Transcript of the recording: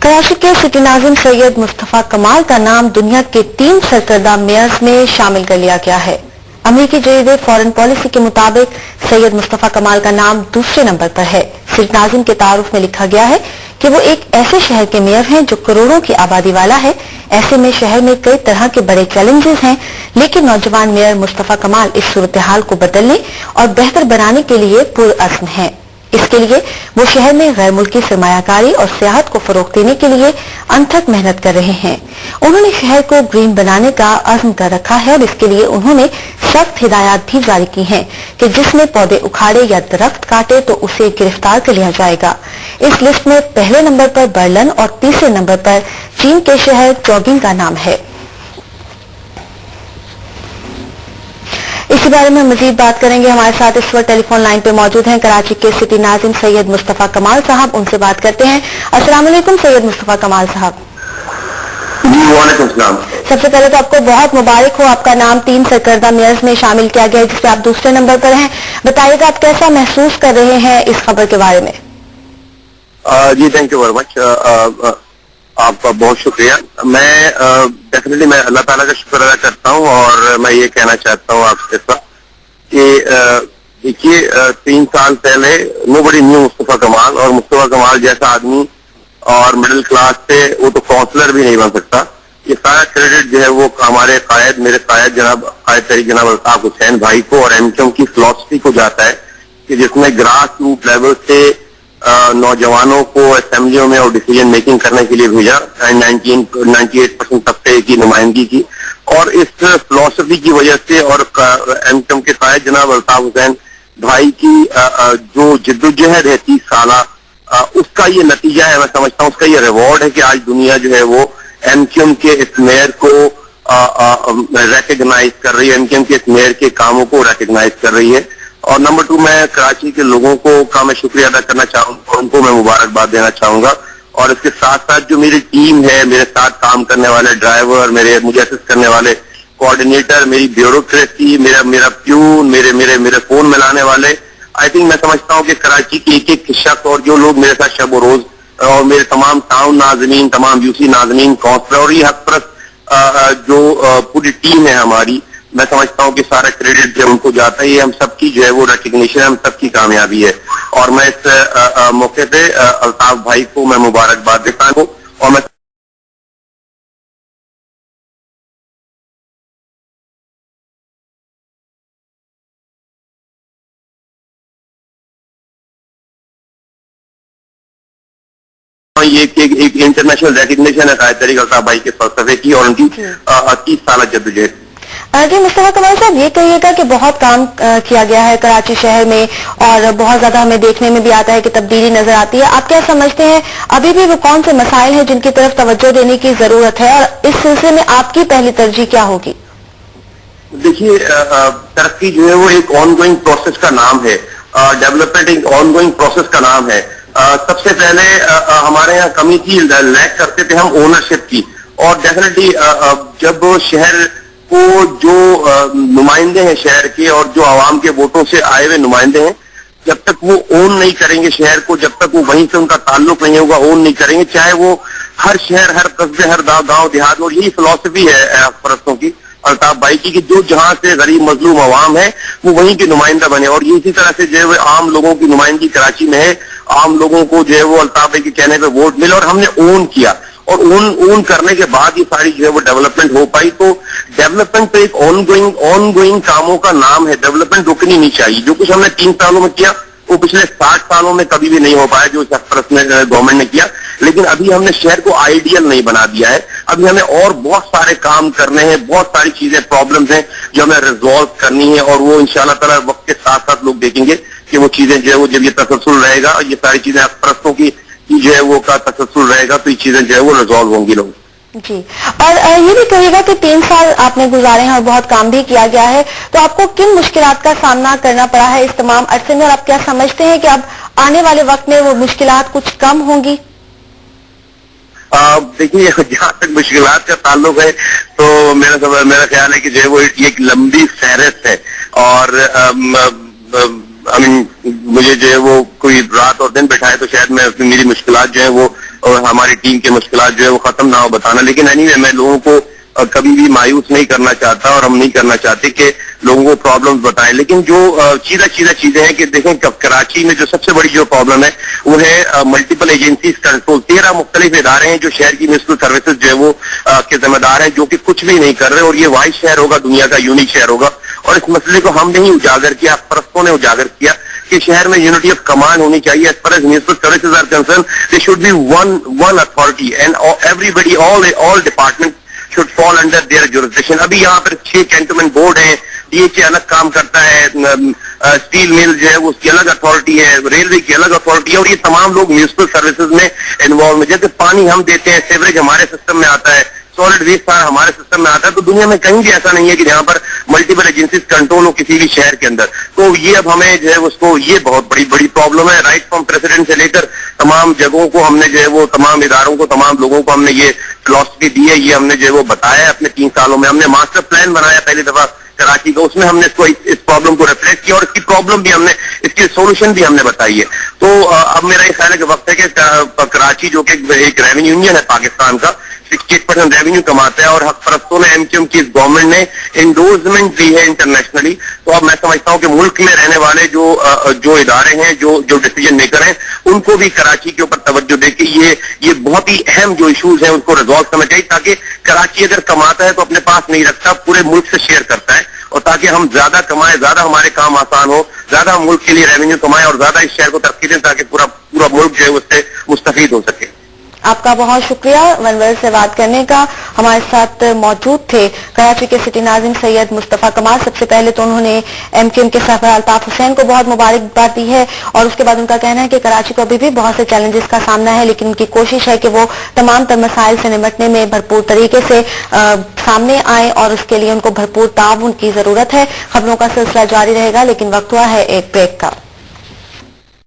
कराची के सिटी नाज़िम सैयद मुस्तफ़ा कमाल का नाम दुनिया के 3 सरकर्दा मेयर्स में शामिल कर लिया गया है। अमेरिकी जरीदे फॉरेन पॉलिसी के मुताबिक सैयद मुस्तफ़ा कमाल का नाम दूसरे नंबर पर है। सिटी नाज़िम के तारुफ में लिखा गया है कि वो एक ऐसे शहर के मेयर हैं जो करोड़ों की आबादी वाला है। ऐसे में शहर में कई तरह के बड़े चैलेंजेस हैं, लेकिन नौजवान मेयर मुस्तफ़ा कमाल इस सूरत हाल को बदलने और बेहतर बनाने के लिए पुरअज़्म हैं। इसके लिए वो शहर में गैर मुल्की सरमायाकारी और सियाहत को फरोग देने के लिए अनथक मेहनत कर रहे हैं। उन्होंने शहर को ग्रीन बनाने का अज़्म कर रखा है और इसके लिए उन्होंने सख्त हिदायत भी जारी की हैं कि जिसने पौधे उखाड़े या दरख्त काटे तो उसे गिरफ्तार कर लिया जाएगा। इस लिस्ट में पहले नंबर पर बर्लिन और तीसरे नंबर पर चीन के शहर चॉगिंग का नाम है। इसी बारे में मजीद बात करेंगे। हमारे साथ इस वक्त टेलीफोन लाइन पे मौजूद हैं कराची के सिटी नाज़िम सैयद मुस्तफ़ा कमाल साहब। उनसे बात करते हैं। अस्सलाम वालेकुम सैयद मुस्तफ़ा कमाल साहब। जी वालेकुम सलाम। सबसे पहले तो आपको बहुत मुबारक हो, आपका नाम 3 सरकर्दा मेयर्स में शामिल किया गया है जिससे आप दूसरे नंबर पर हैं। बताइएगा आप कैसा महसूस कर रहे हैं इस खबर के बारे में? जी थैंक यू वेरी मच, आपका बहुत शुक्रिया। मैं डेफिनेटली मैं अल्लाह ताला का शुक्र अदा करता हूँ और मैं ये कहना चाहता हूँ आपके साथ कि देखिए 3 साल पहले नोबडी न्यू मुस्तफ़ा कमाल, और मुस्तफ़ा कमाल जैसा आदमी और मिडिल क्लास से वो तो काउंसलर भी नहीं बन सकता। ये सारा क्रेडिट जो है वो हमारे कायद, मेरे कायद जनाब कायद तरीक जनाब अल्ताफ हुसैन भाई को और एमक्यूएम की फिलॉसफी को जाता है कि जिसमें ग्रास रूट लेवल से नौजवानों को असेंबलियों में और डिसीजन मेकिंग करने के लिए भेजा, 98% तबके की नुमाइंदगी की। और इस फिलॉसफी की वजह से और एमक्यूएम के कायद जनाब अल्ताफ हुसैन भाई की जो जिद्दोजहद है 30 साला, उसका ये नतीजा है, मैं समझता हूँ उसका ये रिवॉर्ड है कि आज दुनिया जो है वो एमक्यूएम के इस मेयर को रिकग्नाइज कर रही है, एमक्यूएम के इस मेयर के कामों को रिकग्नाइज कर रही है। और नंबर 2, मैं कराची के लोगों का मैं शुक्रिया अदा करना चाहूंगा, उनको मैं मुबारकबाद देना चाहूंगा। और इसके साथ साथ जो मेरी टीम है, मेरे साथ काम करने वाले ड्राइवर, मुझे असिस्ट करने वाले कोऑर्डिनेटर, मेरी ब्यूरोक्रेसी, मेरा प्यून, मेरे फोन मिलाने वाले, आई थिंक मैं समझता हूँ कि कराची की एक एक शख्स और जो लोग मेरे साथ शब रोज, और मेरे तमाम टाउन नाज़रीन, तमाम यूसी नाज़रीन, काउंसलर और ये हक परस्त जो पूरी टीम है हमारी, मैं समझता हूँ कि सारा क्रेडिट जो उनको जाता है। ये हम सबकी जो है वो रिकग्निशन, हम सबकी कामयाबी है। और मैं इस मौके पे अल्ताफ भाई को मैं मुबारकबाद देता हूँ। और मैं ये एक इंटरनेशनल रिकग्निशन है कायद तरीक अल्ताफ भाई के फलसफे की और उनकी 30 साल जद्दोजहद। जी मुस्तफ़ा कमाल साहब, ये कहिएगा कि बहुत काम किया गया है कराची शहर में और बहुत ज्यादा हमें देखने में भी आता है कि तब्दीली नजर आती है। आप क्या समझते हैं अभी भी वो कौन से मसाइल हैं जिनकी तरफ तवज्जो देने की जरूरत है और इस सिलसिले में आपकी पहली तरजीह क्या होगी? देखिए तरक्की जो है वो एक ऑनगोइंग प्रोसेस का नाम है, डेवलपमेंट एक ऑनगोइंग प्रोसेस का नाम है। सबसे पहले हमारे यहाँ कमी थी, लैक करते थे हम ओनरशिप की। और डेफिनेटली जब शहर को जो नुमाइंदे हैं शहर के और जो आवाम के वोटों से आए हुए नुमाइंदे हैं, जब तक वो ओन नहीं करेंगे शहर को, जब तक वो वहीं से उनका ताल्लुक नहीं होगा, ओन नहीं करेंगे, चाहे वो हर शहर, हर कस्बे, हर गांव देहात में। और यही फिलॉसफी है परस्तों की, अल्ताफ भाई की, कि जो जहां से गरीब मजलूम आवाम है वो वहीं के नुमाइंदा बने। और ये इसी तरह से जो है आम लोगों की नुमाइंदगी कराची में है, आम लोगों को जो है वो अल्ताफ भाई के कहने पे वोट मिले और हमने ओन किया। और ओन करने के बाद ये सारी जो है वो डेवलपमेंट हो पाई। तो डेवलपमेंट तो एक ऑनगोइंग कामों का नाम है, डेवलपमेंट रुकनी नहीं चाहिए। जो कुछ हमने 3 सालों में किया वो पिछले 60 सालों में कभी भी नहीं हो पाया जो गवर्नमेंट ने किया। लेकिन अभी हमने शहर को आइडियल नहीं बना दिया है, अभी हमें और बहुत सारे काम करने हैं, बहुत सारी चीजें, प्रॉब्लम्स हैं जो हमें रिजॉल्व करनी है। और वो इंशाल्लाह ताला वक्त के साथ साथ लोग देखेंगे कि वो चीजें जो है वो जब ये तसलसल रहेगा, ये सारी चीजें परस्तों की जो है वो का तसलसल रहेगा, तो ये चीजें जो है वो रिजॉल्व होंगी लोग जी। और ये भी कहिएगा कि 3 साल आपने गुजारे हैं और बहुत काम भी किया गया है, तो आपको किन मुश्किलात का सामना करना पड़ा है इस तमाम अरसे में और आप क्या समझते हैं कि अब आने वाले वक्त में वो मुश्किलात कुछ कम होंगी? देखिए जहाँ तक मुश्किलात का ताल्लुक है तो मेरा ख्याल है कि जो है वो एक लंबी फहरिस्त है। और मुझे जो है वो कोई रात और दिन बैठाए तो शायद मैं मेरी मुश्किलात जो है वो اور ہماری ٹیم کے مشکلات جو ہے وہ ختم نہ ہو بتانا. لیکن اینی وے میں لوگوں کو کبھی بھی مایوس نہیں کرنا چاہتا اور ہم نہیں کرنا چاہتے کہ لوگوں کو پرابلمز بتائیں. لیکن جو چیزیں ہیں کہ دیکھیں کراچی میں جو سب سے بڑی جو پرابلم ہے وہ ہے ملٹیپل ایجنسیز کنٹرول. 13 مختلف ادارے ہیں جو شہر کی میونسپل سروسز جو ہے وہ کے ذمہ دار ہیں، جو کہ کچھ بھی نہیں کر رہے، اور یہ واحد شہر ہوگا دنیا کا، یونیک شہر ہوگا. اور اس مسئلے کو ہم نے ہی اجاگر کیا، پرستوں نے اجاگر کیا کہ شہر میں یونٹی آف کمانڈ ہونی چاہیے. As far as municipal services are concern they should be one authority and every all department should fall under their jurisdiction. ابھی یہاں پر 6 کینٹونمنٹ بورڈ ہیں، DHA الگ کام کرتا ہے، اسٹیل مل جو ہے وہ اس کی الگ اتھارٹی ہے، ریلوے کی الگ اتھارٹی ہے، اور یہ تمام لوگ میونسپل سروسز میں انوالو ہیں. جیسے پانی ہم دیتے ہیں، سیوریج ہمارے سسٹم میں آتا ہے، سالڈ ویسٹ ہمارے سسٹم میں آتا ہے. تو دنیا میں کہیں بھی ایسا نہیں ہے کہ جہاں پر ملٹیپل ایجنسیز کنٹرول ہو کسی بھی شہر کے اندر. تو یہ اب ہمیں جو ہے اس کو یہ بہت بڑی پرابلم ہے. رائٹ فرام پریزیڈنٹ سے لے کر تمام جگہوں کو ہم نے جو ہے وہ تمام اداروں کو، تمام لوگوں کو ہم نے یہ فلاسفی دی ہے، یہ ہم نے جو ہے وہ بتایا ہے. اپنے 3 سالوں میں ہم نے ماسٹر پلان بنایا پہلی دفعہ کراچی کا، اس میں ہم نے اس پرابلم کو ریفلیکٹ کیا، اور اس کی پرابلم بھی ہم نے، اس کی سولوشن بھی ہم نے بتائی ہے. تو اب میرا یہ خیال ہے کہ وقت ہے کہ کراچی جو کہ ایک ریونیو یونین ہے پاکستان کا، 68% ریونیو کماتا ہے، اور حق پرستوں نے MQM کی اس گورنمنٹ نے انڈورسمنٹ دی ہے انٹرنیشنلی. تو اب میں سمجھتا ہوں کہ ملک میں رہنے والے جو ادارے ہیں، جو ڈیسیجن میکر ہیں، ان کو بھی کراچی کے اوپر توجہ دے کے یہ بہت ہی اہم جو ایشوز ہیں ان کو ریزالو کرنا چاہیے، تاکہ کراچی اگر کماتا ہے تو اپنے پاس نہیں رکھتا، پورے ملک سے شیئر کرتا ہے، اور تاکہ ہم زیادہ کمائیں، زیادہ ہمارے کام آسان ہو، زیادہ ہم ملک کے لیے ریونیو کمائیں، اور زیادہ اس شہر کو ترقی دیں، تاکہ پورا ملک جو ہے اس سے مستفید ہو سکے. آپ کا بہت شکریہ ون ورلڈ سے بات کرنے کا. ہمارے ساتھ موجود تھے کراچی کے سٹی ناظم سید مصطفیٰ کمال. سب سے پہلے تو انہوں نے MQM کے سربراہ الطاف حسین کو بہت مبارکباد دی ہے، اور اس کے بعد ان کا کہنا ہے کہ کراچی کو ابھی بھی بہت سے چیلنجز کا سامنا ہے، لیکن ان کی کوشش ہے کہ وہ تمام تر مسائل سے نمٹنے میں بھرپور طریقے سے سامنے آئیں، اور اس کے لیے ان کو بھرپور تعاون کی ضرورت ہے. خبروں کا سلسلہ جاری رہے گا، لیکن وقت ہوا ہے ایک بریک کا.